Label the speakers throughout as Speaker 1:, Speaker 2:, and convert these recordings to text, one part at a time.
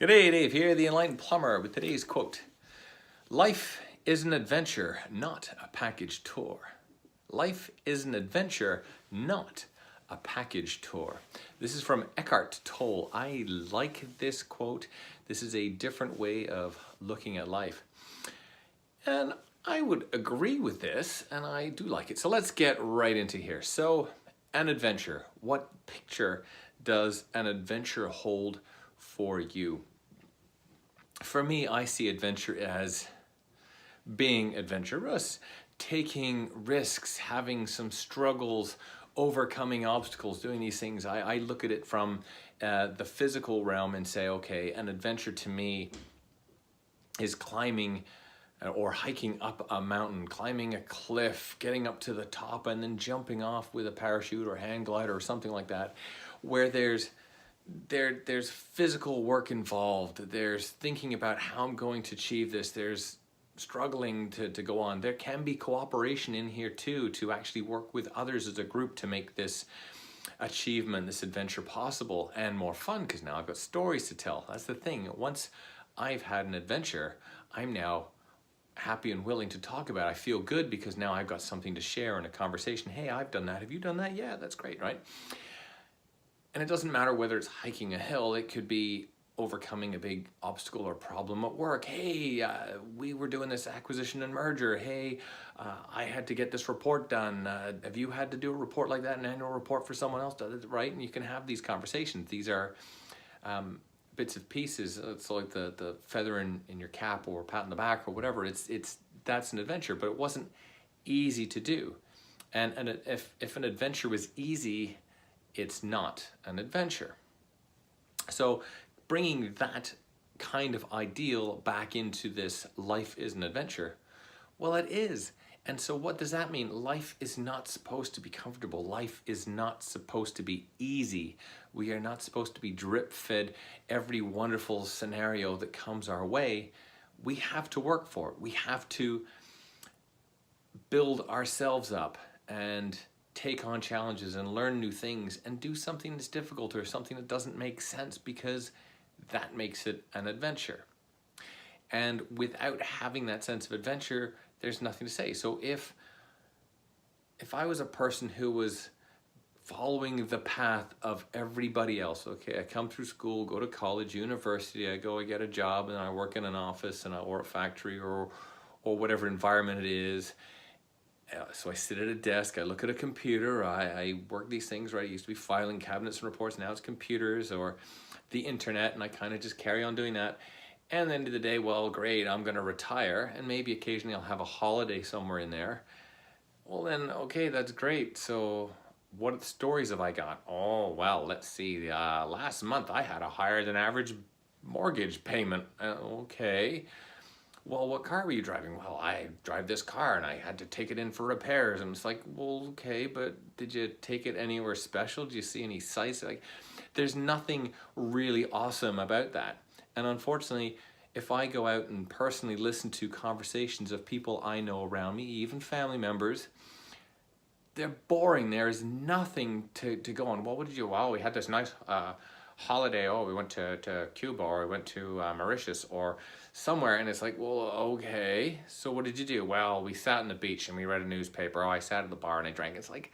Speaker 1: G'day, Dave here, the Enlightened Plumber, with today's quote. Life is an adventure, not a package tour. Life is an adventure, not a package tour. This is from Eckhart Tolle. I like this quote. This is a different way of looking at life. And I would agree with this, and I do like it. So let's get right into here. So, an adventure. What picture does an adventure hold for you? For me, I see adventure as being adventurous, taking risks, having some struggles, overcoming obstacles, doing these things. I look at it from the physical realm and say, okay, an adventure to me is climbing or hiking up a mountain, climbing a cliff, getting up to the top and then jumping off with a parachute or hang glider or something like that, where there's physical work involved. There's thinking about how I'm going to achieve this. There's struggling to go on. There can be cooperation in here too, to actually work with others as a group to make this achievement, this adventure possible and more fun, because now I've got stories to tell. That's the thing. Once I've had an adventure, I'm now happy and willing to talk about it. I feel good because now I've got something to share in a conversation. Hey, I've done that. Have you done that? Yeah, that's great, right? And it doesn't matter whether it's hiking a hill. It could be overcoming a big obstacle or problem at work. Hey, we were doing this acquisition and merger. Hey, I had to get this report done. Have you had to do a report like that, an annual report for someone else? Right? And you can have these conversations. These are bits of pieces. It's like the feather in your cap or pat in the back or whatever. That's an adventure, but it wasn't easy to do. And if an adventure was easy, it's not an adventure. So bringing that kind of ideal back into this life is an adventure, well, it is. And so what does that mean? Life is not supposed to be comfortable. Life is not supposed to be easy. We are not supposed to be drip-fed every wonderful scenario that comes our way. We have to work for it. We have to build ourselves up and take on challenges and learn new things and do something that's difficult or something that doesn't make sense, because that makes it an adventure. And without having that sense of adventure, there's nothing to say. So if I was a person who was following the path of everybody else, okay, I come through school, go to college, university, I get a job, and I work in an office or a factory or whatever environment it is. So I sit at a desk, I look at a computer, I work these things, right? I used to be filing cabinets and reports, now it's computers or the internet, and I kind of just carry on doing that. And at the end of the day, well, great, I'm going to retire, and maybe occasionally I'll have a holiday somewhere in there. Well then, okay, that's great. So what stories have I got? Oh, well, let's see. Last month I had a higher than average mortgage payment. Okay. Well, what car were you driving? Well, I drive this car and I had to take it in for repairs. And it's like, well, okay, but did you take it anywhere special? Did you see any sights? Like, there's nothing really awesome about that. And unfortunately, if I go out and personally listen to conversations of people I know around me, even family members, they're boring. There is nothing to go on. Well, what did you, wow, we had this nice holiday. Oh, we went to Cuba, or we went to Mauritius or somewhere. And it's like, well, okay, so what did you do? Well, we sat on the beach and we read a newspaper. Oh, I sat at the bar and I drank. It's like,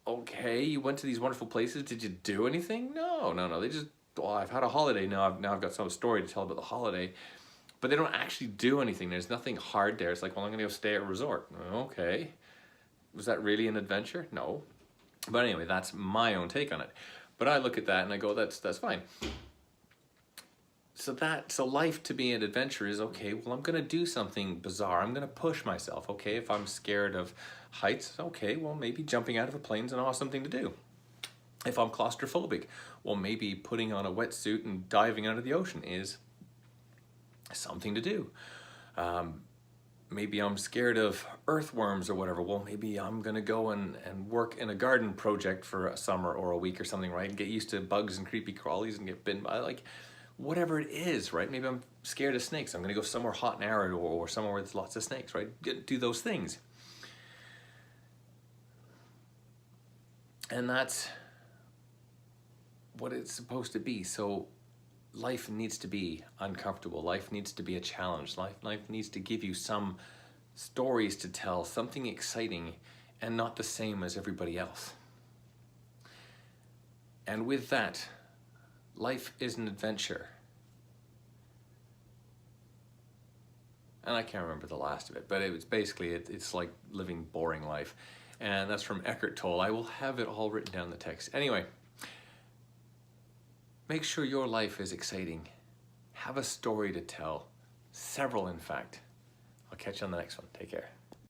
Speaker 1: okay, you went to these wonderful places. Did you do anything? No. They just, well, I've had a holiday. Now I've got some story to tell about the holiday. But they don't actually do anything. There's nothing hard there. It's like, well, I'm gonna go stay at a resort. Okay. Was that really an adventure? No. But anyway, that's my own take on it. But I look at that and I go, that's fine. So life to be an adventure is, okay, well, I'm gonna do something bizarre. I'm gonna push myself. Okay, if I'm scared of heights, okay, well, maybe jumping out of a plane is an awesome thing to do. If I'm claustrophobic, well, maybe putting on a wetsuit and diving out of the ocean is something to do. Maybe I'm scared of earthworms or whatever. Well, maybe I'm gonna go and work in a garden project for a summer or a week or something, right? And get used to bugs and creepy crawlies and get bitten by, like, whatever it is, right? Maybe I'm scared of snakes. I'm gonna go somewhere hot and arid or somewhere where there's lots of snakes, right? Do those things. And that's what it's supposed to be. So life needs to be uncomfortable. Life needs to be a challenge. Life needs to give you some stories to tell, something exciting and not the same as everybody else. And with that, life is an adventure. And I can't remember the last of it, but it was basically, it's like living boring life. And that's from Eckhart Tolle. I will have it all written down in the text. Anyway, make sure your life is exciting. Have a story to tell. Several, in fact. I'll catch you on the next one. Take care.